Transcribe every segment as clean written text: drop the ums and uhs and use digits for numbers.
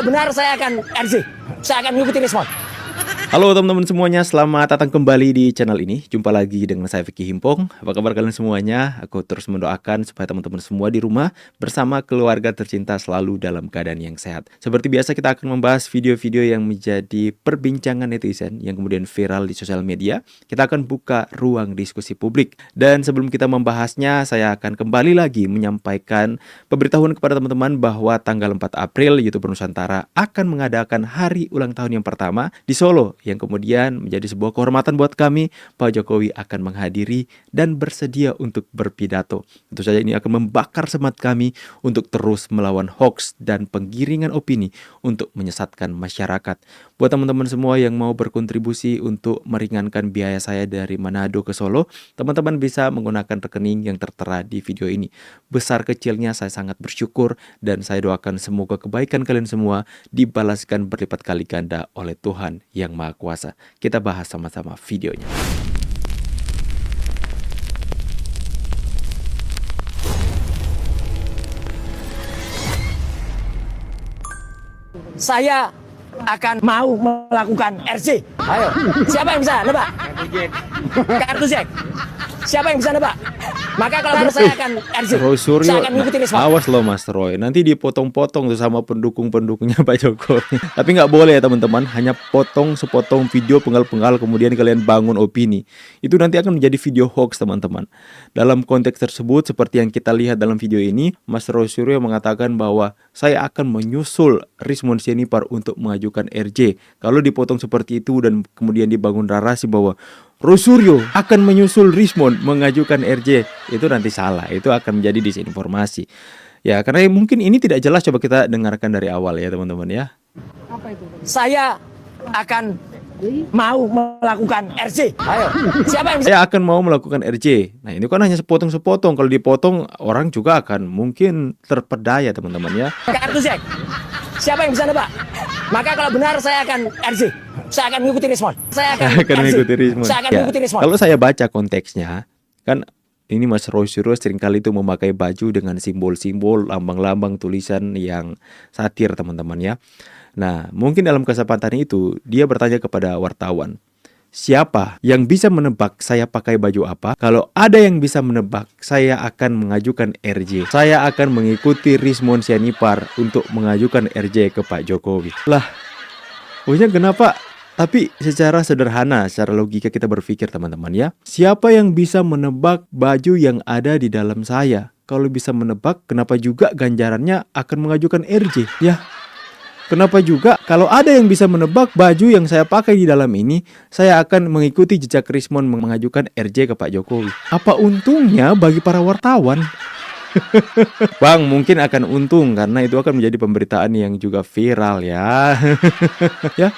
Benar, saya akan RJ. Saya akan mengikuti respon. Halo teman-teman semuanya, selamat datang kembali di channel ini. Jumpa lagi dengan saya Vicky Himpong. Apa kabar kalian semuanya? Aku terus mendoakan supaya teman-teman semua di rumah bersama keluarga tercinta selalu dalam keadaan yang sehat. Seperti biasa kita akan membahas video-video yang menjadi perbincangan netizen yang kemudian viral di sosial media. Kita akan buka ruang diskusi publik. Dan sebelum kita membahasnya, saya akan kembali lagi menyampaikan pemberitahuan kepada teman-teman bahwa tanggal 4 April YouTuber Nusantara akan mengadakan hari ulang tahun yang pertama di Solo, yang kemudian menjadi sebuah kehormatan buat kami. Pak Jokowi akan menghadiri dan bersedia untuk berpidato. Tentu saja ini akan membakar semangat kami untuk terus melawan hoax dan penggiringan opini untuk menyesatkan masyarakat. Buat teman-teman semua yang mau berkontribusi untuk meringankan biaya saya dari Manado ke Solo, teman-teman bisa menggunakan rekening yang tertera di video ini. Besar kecilnya saya sangat bersyukur dan saya doakan semoga kebaikan kalian semua dibalaskan berlipat kali ganda oleh Tuhan yang Maha Kuasa. Kita bahas sama-sama videonya. Saya akan mau melakukan RJ. Ayo, siapa yang bisa nebak? Kartu Jack. Siapa yang bisa nebak? Maka kalau benar saya akan RJ. Roy Suryo, Saya akan mengikuti respon. awas loh Mas Roy, nanti dipotong-potong tuh sama pendukung-pendukungnya Pak Jokowi. Tapi nggak boleh ya teman-teman, hanya potong sepotong video penggal-penggal kemudian kalian bangun opini. Itu nanti akan menjadi video hoax teman-teman. Dalam konteks tersebut, seperti yang kita lihat dalam video ini, Mas Roy Suryo mengatakan bahwa saya akan menyusul Rismon Sianipar untuk mengajukan RJ. Kalau dipotong seperti itu dan kemudian dibangun narasi bahwa Roy Suryo akan menyusul Rismon mengajukan RJ, itu nanti salah, itu akan menjadi disinformasi. Ya, karena mungkin ini tidak jelas, coba kita dengarkan dari awal ya teman-teman ya. Saya akan mau melakukan RJ. Ayo, siapa yang bisa? Saya akan mau melakukan RJ. Nah, ini kan hanya sepotong-sepotong. Kalau dipotong, orang juga akan mungkin terpedaya teman-teman ya. Kartu Jack. Siapa yang bisa nebak? Maka kalau benar saya akan RJ. Saya akan mengikuti respon. Saya akan mengikuti Rismon. Saya akan Ya, mengikuti respon. kalau saya baca konteksnya, kan ini Mas Roy Suryo seringkali itu memakai baju dengan simbol-simbol, lambang-lambang, tulisan yang satir teman-teman ya. Nah, mungkin dalam kesempatan itu dia bertanya kepada wartawan, siapa yang bisa menebak saya pakai baju apa? Kalau ada yang bisa menebak, saya akan mengajukan RJ. Saya akan mengikuti Rismon Sianipar untuk mengajukan RJ ke Pak Jokowi. Lah, pokoknya kenapa? Tapi secara sederhana, secara logika kita berpikir teman-teman ya, siapa yang bisa menebak baju yang ada di dalam saya? Kalau bisa menebak, kenapa juga ganjarannya akan mengajukan RJ? Ya, kenapa juga kalau ada yang bisa menebak baju yang saya pakai di dalam ini, saya akan mengikuti jejak Rismon mengajukan RJ ke Pak Jokowi. Apa untungnya bagi para wartawan? Bang, mungkin akan untung karena itu akan menjadi pemberitaan yang juga viral ya. Ya.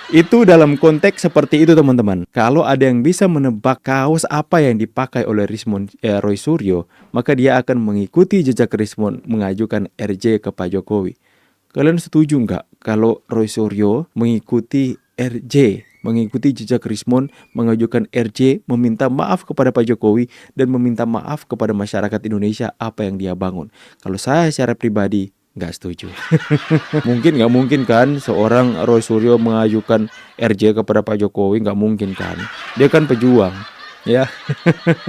Itu dalam konteks seperti itu teman-teman. Kalau ada yang bisa menebak kaos apa yang dipakai oleh Roy Suryo, maka dia akan mengikuti jejak Rismon mengajukan RJ ke Pak Jokowi. Kalian setuju nggak kalau Roy Suryo mengikuti RJ, mengikuti jejak Rismon mengajukan RJ, meminta maaf kepada Pak Jokowi dan meminta maaf kepada masyarakat Indonesia apa yang dia bangun? Kalau saya secara pribadi nggak setuju. Nggak mungkin kan seorang Roy Suryo mengajukan RJ kepada Pak Jokowi, nggak mungkin kan. Dia kan pejuang, ya.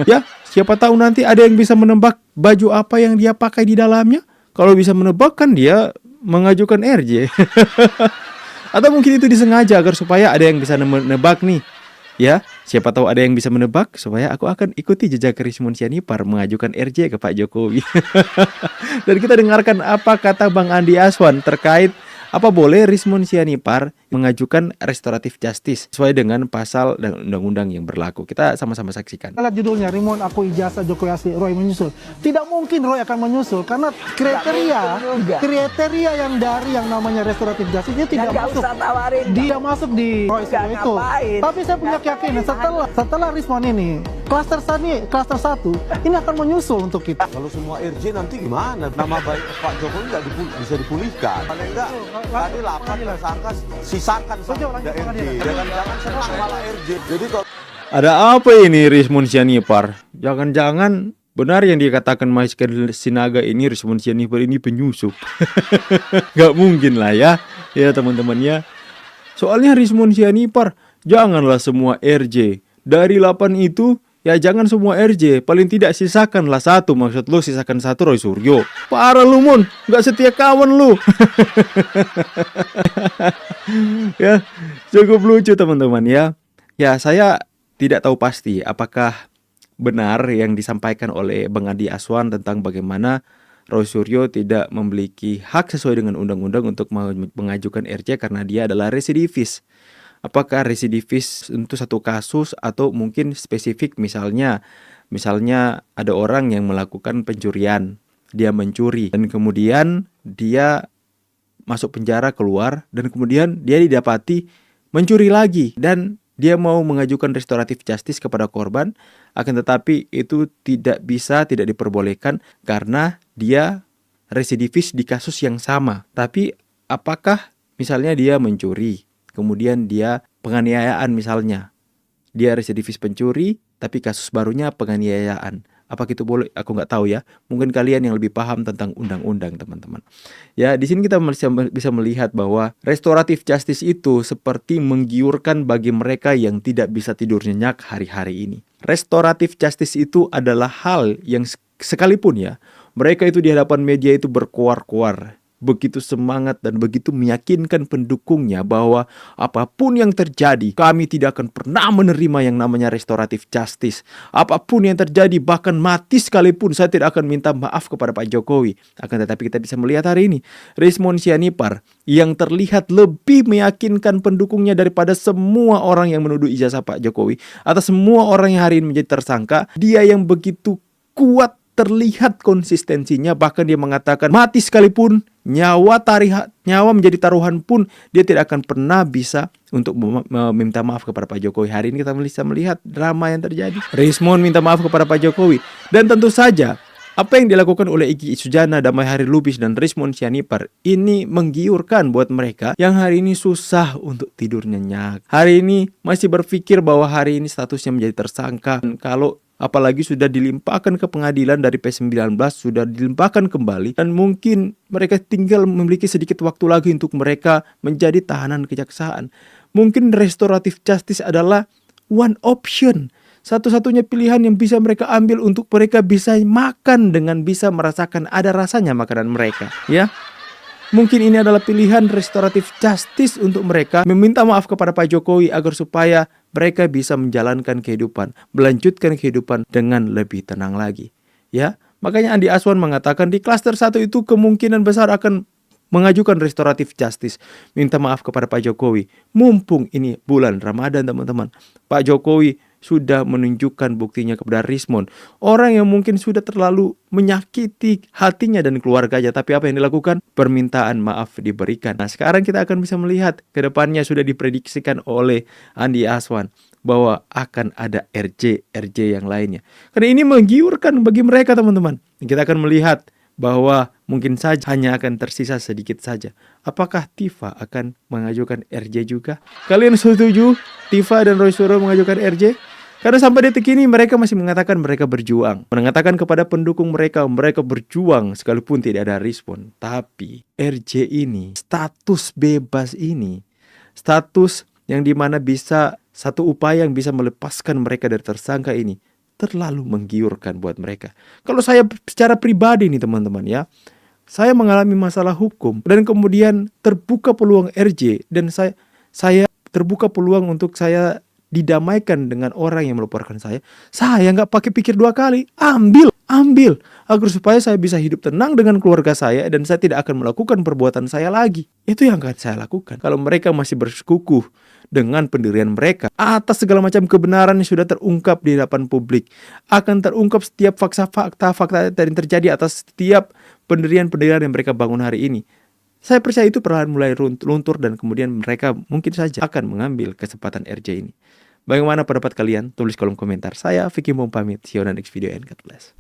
Ya, siapa tahu nanti ada yang bisa menebak baju apa yang dia pakai di dalamnya. Kalau bisa menebak kan dia mengajukan RJ. Atau mungkin itu disengaja agar supaya ada yang bisa menebak nih. Ya, siapa tahu ada yang bisa menebak supaya aku akan ikuti jejak Rismon Sianipar mengajukan RJ ke Pak Jokowi. Dan kita dengarkan apa kata Bang Andi Aswan terkait apa boleh Rismon Sianipar mengajukan restoratif justice sesuai dengan pasal dan undang-undang yang berlaku. Kita sama-sama saksikan. Lihat judulnya, Rismon aku ijazah Jokowi asli, Roy menyusul. Tidak mungkin Roy akan menyusul karena kriteria yang dari yang namanya restoratif justice dia tidak masuk. Dia masuk di Roy itu. Tapi saya punya keyakinan setelah Rismon ini klaster 1 ini akan menyusul untuk kita. Kalau semua RJ nanti gimana? Nama baik Pak Jokowi nggak bisa dipulihkan. Paling enggak tadi 8 tersangka sisakan sama RJ. Jangan-jangan senang malah RJ. Jadi kalau Ada apa ini Rismon Sianipar? Jangan-jangan benar yang dikatakan Mahesika Sinaga ini, Rismon Sianipar ini penyusup. Gak mungkin lah ya teman-teman ya. Soalnya Rismon Sianipar, janganlah semua RJ. Dari 8 itu, ya jangan semua RJ. Paling tidak sisakanlah satu. Maksud lu sisakan satu Roy Suryo. Parah lu Mon, gak setia kawan lu. Ya, cukup lucu teman-teman ya. Ya, saya tidak tahu pasti apakah benar yang disampaikan oleh Bang Andi Aswan tentang bagaimana Roy Suryo tidak memiliki hak sesuai dengan undang-undang untuk mengajukan RJ karena dia adalah residivis. Apakah residivis untuk satu kasus atau mungkin spesifik, misalnya ada orang yang melakukan pencurian, dia mencuri dan kemudian dia masuk penjara keluar dan kemudian dia didapati mencuri lagi dan dia mau mengajukan restoratif justice kepada korban, akan tetapi itu tidak diperbolehkan karena dia residivis di kasus yang sama. Tapi apakah misalnya dia mencuri, kemudian dia penganiayaan misalnya, dia residivis pencuri tapi kasus barunya penganiayaan, apakah itu boleh? Aku nggak tahu ya. Mungkin kalian yang lebih paham tentang undang-undang teman-teman. Ya, di sini kita bisa melihat bahwa restoratif justice itu seperti menggiurkan bagi mereka yang tidak bisa tidur nyenyak hari-hari ini. Restoratif justice itu adalah hal yang sekalipun ya, mereka itu di hadapan media itu berkuar-kuar, begitu semangat dan begitu meyakinkan pendukungnya bahwa apapun yang terjadi, kami tidak akan pernah menerima yang namanya restoratif justice. Apapun yang terjadi, bahkan mati sekalipun, saya tidak akan minta maaf kepada Pak Jokowi. Akan tetapi kita bisa melihat hari ini, Rismon Sianipar yang terlihat lebih meyakinkan pendukungnya daripada semua orang yang menuduh ijazah Pak Jokowi, atau semua orang yang hari ini menjadi tersangka. Dia yang begitu kuat, terlihat konsistensinya, bahkan dia mengatakan mati sekalipun, nyawa menjadi taruhan pun dia tidak akan pernah bisa untuk meminta maaf kepada Pak Jokowi. Hari ini kita bisa melihat drama yang terjadi. Rismon minta maaf kepada Pak Jokowi, dan tentu saja apa yang dilakukan oleh Egy Sujana, Damai Hari Lubis dan Rismon Sianipar ini menggiurkan buat mereka yang hari ini susah untuk tidur nyenyak, hari ini masih berpikir bahwa hari ini statusnya menjadi tersangka. Kalau apalagi sudah dilimpahkan ke pengadilan dari P19, sudah dilimpahkan kembali, dan mungkin mereka tinggal memiliki sedikit waktu lagi untuk mereka menjadi tahanan kejaksaan. Mungkin restoratif justice adalah one option, satu-satunya pilihan yang bisa mereka ambil untuk mereka bisa makan dengan bisa merasakan ada rasanya makanan mereka, ya. Mungkin ini adalah pilihan restoratif justice untuk mereka meminta maaf kepada Pak Jokowi agar supaya mereka bisa menjalankan kehidupan, melanjutkan kehidupan dengan lebih tenang lagi. Ya, makanya Andi Aswan mengatakan di klaster 1 itu kemungkinan besar akan mengajukan restoratif justice, minta maaf kepada Pak Jokowi. Mumpung ini bulan Ramadan teman-teman, Pak Jokowi sudah menunjukkan buktinya kepada Rismon, orang yang mungkin sudah terlalu menyakiti hatinya dan keluarganya, tapi apa yang dilakukan? Permintaan maaf diberikan. Nah, sekarang kita akan bisa melihat ke depannya sudah diprediksikan oleh Andi Aswan bahwa akan ada RJ yang lainnya. Karena ini menggiurkan bagi mereka teman-teman. Kita akan melihat bahwa mungkin saja hanya akan tersisa sedikit saja. Apakah Tifa akan mengajukan RJ juga? Kalian setuju Tifa dan Roy Suryo mengajukan RJ? Karena sampai detik ini mereka masih mengatakan mereka berjuang. Mengatakan kepada pendukung mereka berjuang sekalipun tidak ada respon. Tapi RJ ini, status bebas ini, status yang dimana bisa satu upaya yang bisa melepaskan mereka dari tersangka ini, terlalu menggiurkan buat mereka. Kalau saya secara pribadi nih teman-teman ya, saya mengalami masalah hukum dan kemudian terbuka peluang RJ dan saya terbuka peluang untuk saya didamaikan dengan orang yang melaporkan saya nggak pakai pikir dua kali, ambil agar supaya saya bisa hidup tenang dengan keluarga saya dan saya tidak akan melakukan perbuatan saya lagi. Itu yang akan saya lakukan. Kalau mereka masih bersekukuh dengan pendirian mereka atas segala macam kebenaran yang sudah terungkap di hadapan publik, akan terungkap setiap fakta yang terjadi atas setiap pendirian-pendirian yang mereka bangun hari ini. Saya percaya itu perlahan mulai luntur dan kemudian mereka mungkin saja akan mengambil kesempatan RJ ini. Bagaimana pendapat kalian? Tulis kolom komentar. Saya Vicky mau pamit. See you on the next video and God bless.